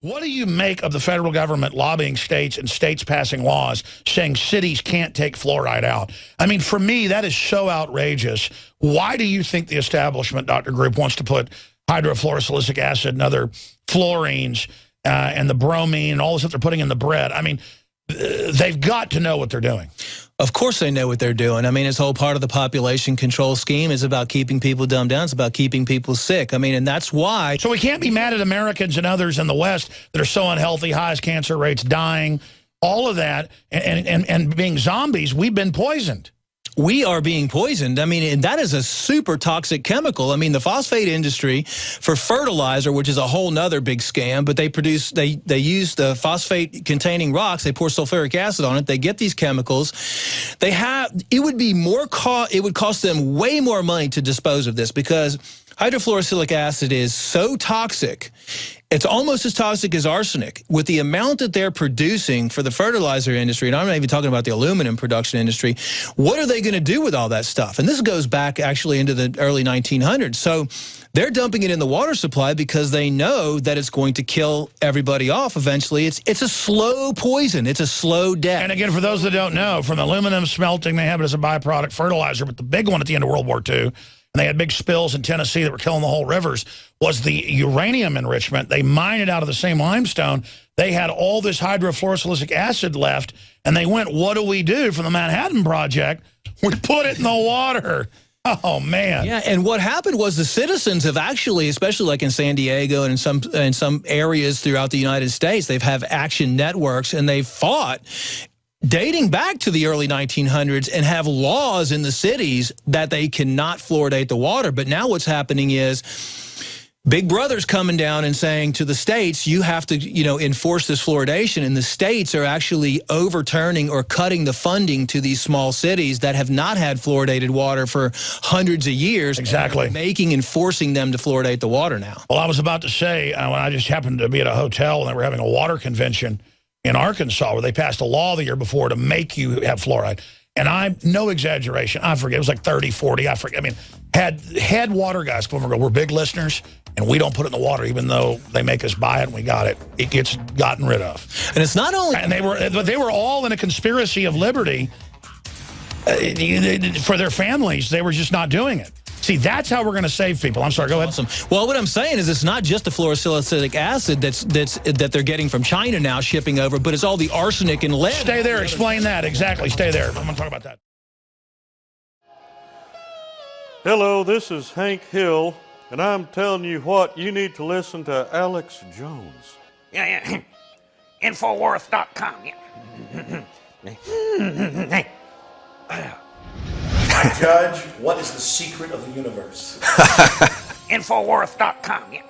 What do you make of the federal government lobbying states and states passing laws saying cities can't take fluoride out? I mean, for me, that is so outrageous. Why do you think the establishment, Dr. Group, wants to put hydrofluorosilicic acid and other fluorines and the bromine and all the stuff they're putting in the bread? I mean, they've got to know what they're doing. Of course they know what they're doing. I mean, it's whole part of the population control scheme is about keeping people dumbed down. It's about keeping people sick. I mean, and that's why. So we can't be mad at Americans and others in the West that are so unhealthy, highest cancer rates, dying, all of that, and being zombies. We've been poisoned. We are being poisoned. I mean, and that is a super toxic chemical. I mean, the phosphate industry for fertilizer, which is a whole nother big scam, but they use the phosphate containing rocks. They pour sulfuric acid on it. They get these chemicals. It would cost them way more money to dispose of this because hydrofluorosilicic acid is so toxic. It's almost as toxic as arsenic. With the amount that they're producing for the fertilizer industry, and I'm not even talking about the aluminum production industry, what are they going to do with all that stuff? And this goes back actually into the early 1900s. So they're dumping it in the water supply because they know that it's going to kill everybody off eventually. It's a slow poison. It's a slow death. And again, for those that don't know, from aluminum smelting, they have it as a byproduct fertilizer, but the big one at the end of World War II, and they had big spills in Tennessee that were killing the whole rivers, was the uranium enrichment. They mined it out of the same limestone. They had all this hydrofluorosilicic acid left, and they went, what do we do from the Manhattan Project? We put it in the water. Oh, man. Yeah, and what happened was the citizens have actually, especially like in San Diego and in some areas throughout the United States, they've have action networks, and they've fought dating back to the early 1900s and have laws in the cities that they cannot fluoridate the water. But now what's happening is Big Brother's coming down and saying to the states, you have to, enforce this fluoridation. And the states are actually overturning or cutting the funding to these small cities that have not had fluoridated water for hundreds of years. Exactly. And forcing them to fluoridate the water now. Well, I was about to say, when I just happened to be at a hotel and they were having a water convention in Arkansas where they passed a law the year before to make you have fluoride. And no exaggeration, I forget, it was like 30, 40, I forget. I mean, had water guys come over and go, we're big listeners, and we don't put it in the water, even though they make us buy it and we got it. It gets gotten rid of. And it's not only... And they were all in a conspiracy of liberty for their families. They were just not doing it. See, that's how we're going to save people. I'm sorry, go ahead. Awesome. Well, what I'm saying is it's not just the fluorosilicic acid that they're getting from China now shipping over, but it's all the arsenic and lead. Stay there. Explain that. Exactly. Stay there. I'm going to talk about that. Hello, this is Hank Hill, and I'm telling you what, you need to listen to Alex Jones. Yeah. Infowars.com. Yeah. Judge, what is the secret of the universe? Infowars.com. Yeah.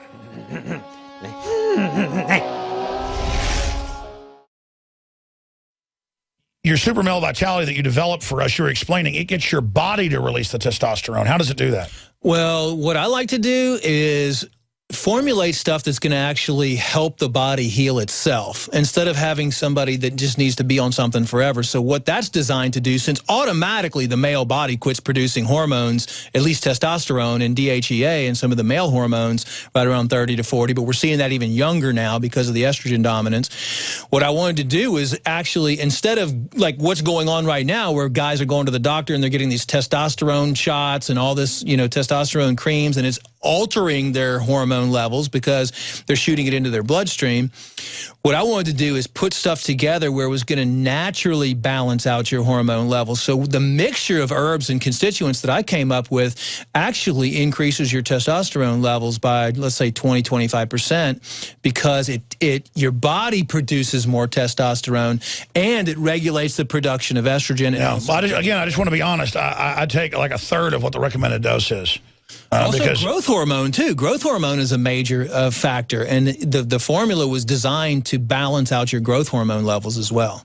Your super male vitality that you developed for us, you're explaining, it gets your body to release the testosterone. How does it do that? Well, what I like to do is formulate stuff that's going to actually help the body heal itself instead of having somebody that just needs to be on something forever. So what that's designed to do, since automatically the male body quits producing hormones, at least testosterone and DHEA and some of the male hormones right around 30 to 40, but we're seeing that even younger now because of the estrogen dominance. What I wanted to do is actually, instead of like what's going on right now where guys are going to the doctor and they're getting these testosterone shots and all this, testosterone creams, and it's altering their hormone levels because they're shooting it into their bloodstream. What I wanted to do is put stuff together where it was going to naturally balance out your hormone levels. So the mixture of herbs and constituents that I came up with actually increases your testosterone levels by, let's say, 20–25% because your body produces more testosterone and it regulates the production of estrogen. Now, I just want to be honest. I take like a third of what the recommended dose is. Also, growth hormone, too. Growth hormone is a major factor, and the formula was designed to balance out your growth hormone levels as well.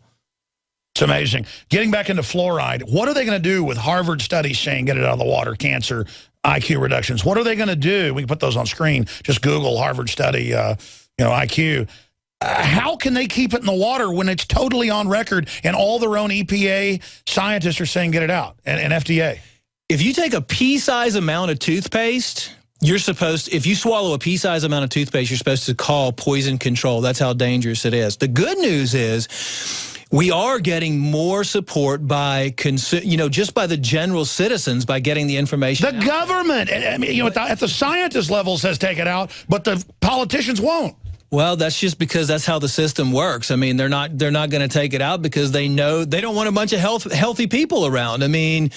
It's amazing. Getting back into fluoride, what are they going to do with Harvard studies saying get it out of the water, cancer, IQ reductions? What are they going to do? We can put those on screen. Just Google Harvard study, IQ. How can they keep it in the water when it's totally on record and all their own EPA scientists are saying get it out, and FDA? If you take a pea-size amount of toothpaste You're supposed, if you swallow a pea-sized amount of toothpaste, you're supposed to call poison control. That's how dangerous it is. The good news is we are getting more support by, just by the general citizens, by getting the information. The government, I mean, at the scientist level says take it out, but the politicians won't. Well, that's just because that's how the system works. I mean, they're not going to take it out because they know they don't want a bunch of healthy people around. I mean,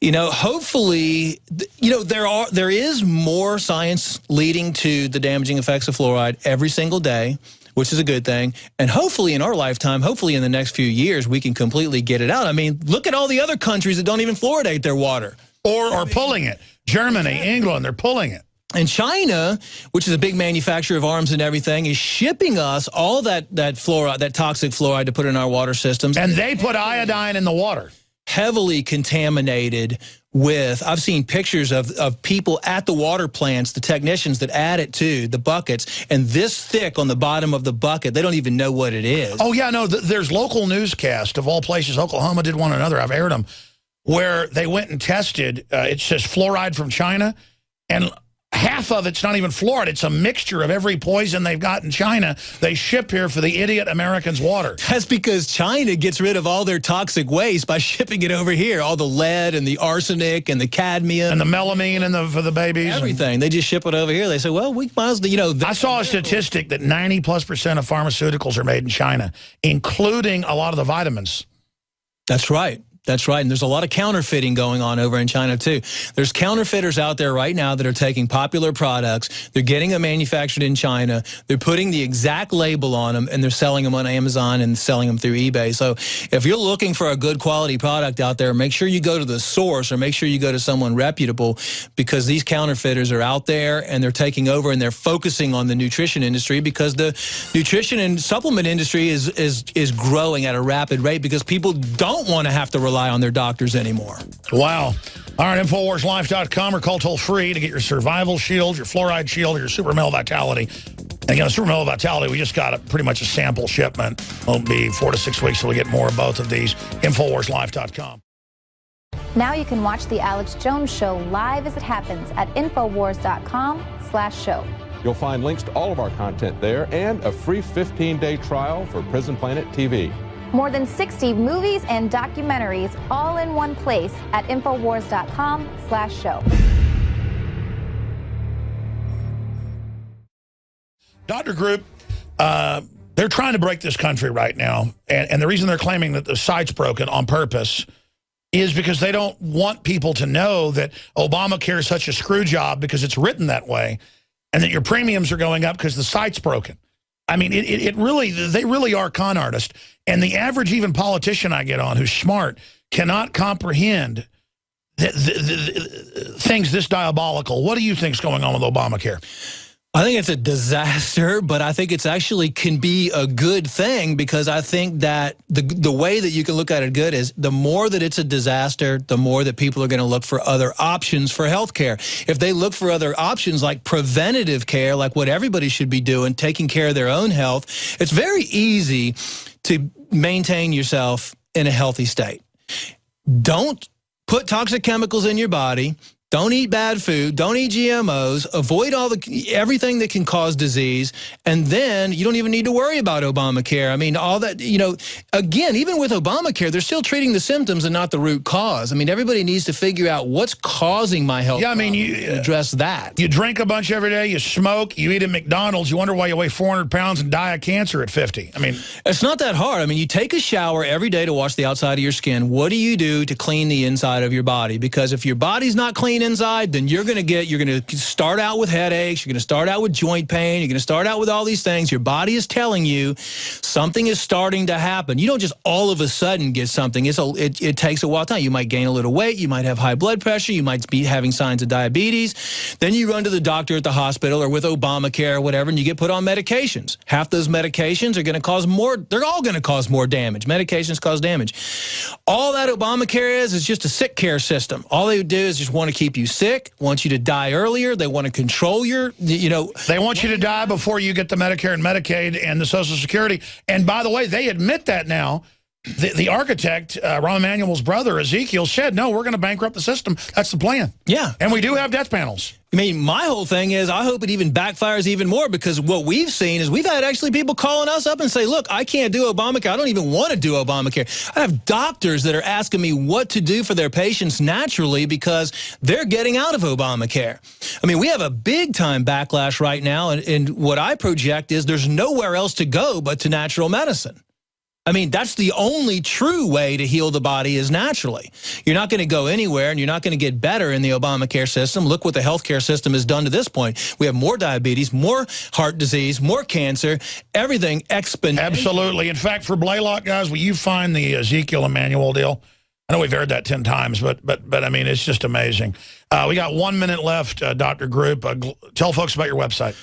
hopefully, there is more science leading to the damaging effects of fluoride every single day, which is a good thing. And hopefully in our lifetime, hopefully in the next few years, we can completely get it out. I mean, look at all the other countries that don't even fluoridate their water. Or are pulling it. Germany, England, they're pulling it. And China, which is a big manufacturer of arms and everything, is shipping us all that fluoride, that toxic fluoride to put in our water systems. And they put iodine in the water. Heavily contaminated with, I've seen pictures of people at the water plants, the technicians that add it to the buckets, and this thick on the bottom of the bucket, they don't even know what it is. Oh, yeah, no, there's local newscast of all places. Oklahoma did one another. I've aired them, where they went and tested, it says fluoride from China, and half of it's not even fluoride. It's a mixture of every poison they've got in China. They ship here for the idiot Americans' water. That's because China gets rid of all their toxic waste by shipping it over here. All the lead and the arsenic and the cadmium. And the melamine and for the babies. Everything. They just ship it over here. They say, well, we might as well, I saw a statistic that 90+% of pharmaceuticals are made in China, including a lot of the vitamins. That's right. That's right, and there's a lot of counterfeiting going on over in China, too. There's counterfeiters out there right now that are taking popular products, they're getting them manufactured in China, they're putting the exact label on them, and they're selling them on Amazon and selling them through eBay. So if you're looking for a good quality product out there, make sure you go to the source or make sure you go to someone reputable, because these counterfeiters are out there and they're taking over and they're focusing on the nutrition industry, because the nutrition and supplement industry is growing at a rapid rate because people don't want to have to rely on their doctors anymore. Wow. All right, InfoWarsLife.com or call toll-free to get your survival shield, your fluoride shield, or your super male vitality. And again, super male vitality, we just got pretty much a sample shipment. It'll be 4 to 6 weeks till we get more of both of these. InfoWarsLife.com. Now you can watch The Alex Jones Show live as it happens at Infowars.com/show. You'll find links to all of our content there and a free 15-day trial for Prison Planet TV. More than 60 movies and documentaries all in one place at Infowars.com/show. Dr. Group, they're trying to break this country right now. And the reason they're claiming that the site's broken on purpose is because they don't want people to know that Obamacare is such a screw job because it's written that way, and that your premiums are going up because the site's broken. I mean, they really are con artists. And the average even politician I get on who's smart cannot comprehend things this diabolical. What do you think is going on with Obamacare? I think it's a disaster, but I think it's actually can be a good thing, because I think that the way that you can look at it good is the more that it's a disaster, the more that people are going to look for other options for health care. If they look for other options like preventative care, like what everybody should be doing, taking care of their own health, it's very easy to maintain yourself in a healthy state. Don't put toxic chemicals in your body. Don't eat bad food. Don't eat GMOs. Avoid everything that can cause disease. And then you don't even need to worry about Obamacare. I mean, all that, again, even with Obamacare, they're still treating the symptoms and not the root cause. I mean, everybody needs to figure out what's causing my health. Yeah, I mean, you address that. You drink a bunch every day. You smoke. You eat at McDonald's. You wonder why you weigh 400 pounds and die of cancer at 50. I mean, it's not that hard. I mean, you take a shower every day to wash the outside of your skin. What do you do to clean the inside of your body? Because if your body's not clean inside, then you're going to start out with headaches, you're going to start out with joint pain, you're going to start out with all these things. Your body is telling you something is starting to happen. You don't just all of a sudden get something. It takes a while time. You might gain a little weight, you might have high blood pressure, you might be having signs of diabetes. Then you run to the doctor at the hospital or with Obamacare or whatever, and you get put on medications. Half those medications are going to cause more, they're all going to cause more damage. Medications cause damage. All that Obamacare is just a sick care system. All they do is just want to keep you sick, want you to die earlier. They want to control your, They want you to die before you get the Medicare and Medicaid and the Social Security. And by the way, they admit that now. The architect, Rahm Emanuel's brother, Ezekiel, said, no, we're going to bankrupt the system. That's the plan. Yeah. And we do have death panels. I mean, my whole thing is I hope it even backfires even more, because what we've seen is we've had actually people calling us up and say, look, I can't do Obamacare. I don't even want to do Obamacare. I have doctors that are asking me what to do for their patients naturally because they're getting out of Obamacare. I mean, we have a big-time backlash right now, and what I project is there's nowhere else to go but to natural medicine. I mean, that's the only true way to heal the body is naturally. You're not going to go anywhere, and you're not going to get better in the Obamacare system. Look what the healthcare system has done to this point. We have more diabetes, more heart disease, more cancer, everything exponentially. Absolutely. In fact, for Blaylock, guys, will you find the Ezekiel Emanuel deal? I know we've aired that 10 times, but I mean, it's just amazing. We got 1 minute left, Dr. Group. Tell folks about your website.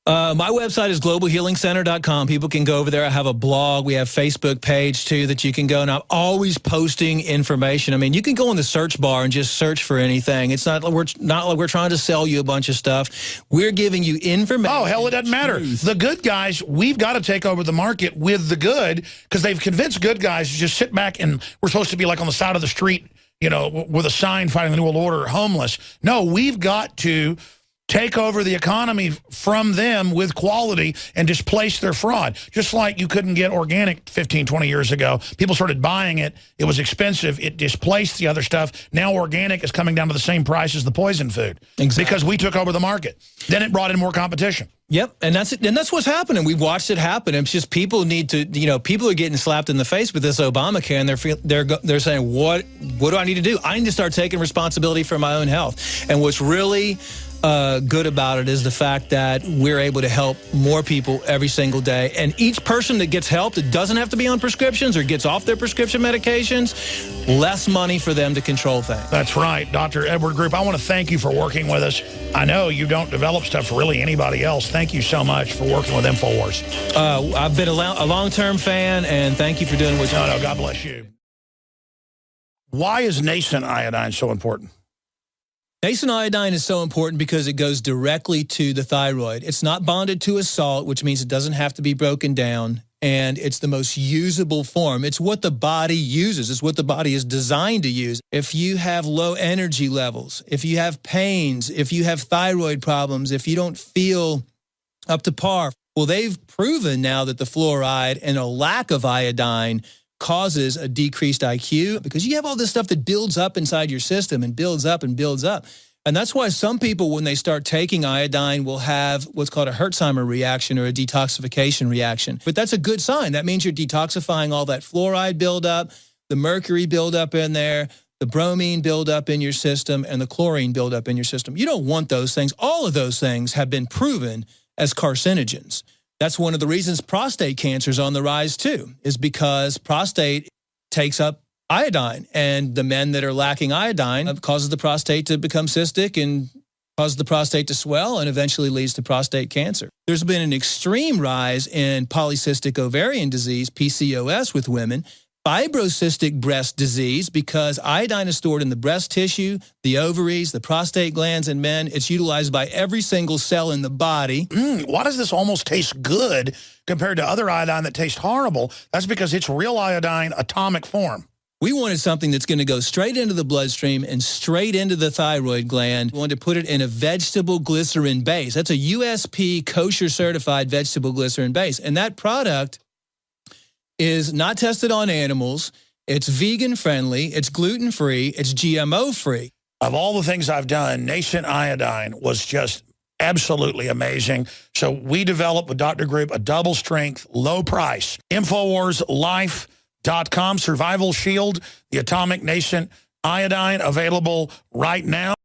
My website is globalhealingcenter.com. People can go over there. I have a blog. We have a Facebook page, too, that you can go. And I'm always posting information. I mean, you can go in the search bar and just search for anything. It's not like we're trying to sell you a bunch of stuff. We're giving you information. Oh, hell, it doesn't matter. The good guys, we've got to take over the market with the good, because they've convinced good guys to just sit back, and we're supposed to be like on the side of the street, you know, with a sign fighting the New World Order, homeless. No, we've got to take over the economy from them with quality and displace their fraud. Just like you couldn't get organic 15, 20 years ago. People started buying it. It was expensive. It displaced the other stuff. Now organic is coming down to the same price as the poison food. Exactly. Because we took over the market. Then it brought in more competition. Yep, and that's what's happening. We've watched it happen. It's just people need to, you know, people are getting slapped in the face with this Obamacare, and they're saying, what do I need to do? I need to start taking responsibility for my own health. And what's really good about it is the fact that we're able to help more people every single day. And each person that gets help that doesn't have to be on prescriptions or gets off their prescription medications, less money for them to control things. That's right. Dr. Edward Group, I want to thank you for working with us. I know you don't develop stuff for really anybody else. Thank you so much for working with InfoWars. I've been a long-term fan, and thank you for doing what you do. No, God bless you. Why is nascent iodine so important? Nascent iodine is so important because it goes directly to the thyroid. It's not bonded to a salt, which means it doesn't have to be broken down, and it's the most usable form. It's what the body uses. It's what the body is designed to use. If you have low energy levels, if you have pains, if you have thyroid problems, if you don't feel up to par, well, they've proven now that the fluoride and a lack of iodine causes a decreased IQ, because you have all this stuff that builds up inside your system and builds up and builds up. And that's why some people, when they start taking iodine, will have what's called a Herxheimer reaction or a detoxification reaction. But that's a good sign. That means you're detoxifying all that fluoride buildup, the mercury buildup in there, the bromine buildup in your system, and the chlorine buildup in your system. You don't want those things. All of those things have been proven as carcinogens. That's one of the reasons prostate cancer is on the rise, too, is because prostate takes up iodine. And the men that are lacking iodine causes the prostate to become cystic and causes the prostate to swell and eventually leads to prostate cancer. There's been an extreme rise in polycystic ovarian disease, PCOS, with women, fibrocystic breast disease, because iodine is stored in the breast tissue, the ovaries, the prostate glands in men. It's utilized by every single cell in the body. Why does this almost taste good compared to other iodine that tastes horrible? That's because it's real iodine, atomic form. We wanted something that's going to go straight into the bloodstream and straight into the thyroid gland. We wanted to put it in a vegetable glycerin base. That's a USP kosher certified vegetable glycerin base. And that product is not tested on animals. It's vegan friendly. It's gluten free. It's GMO free. Of all the things I've done, nascent iodine was just absolutely amazing. So we developed with Dr. Group a double strength, low price. InfoWarsLife.com, Survival Shield, the atomic nascent iodine, available right now.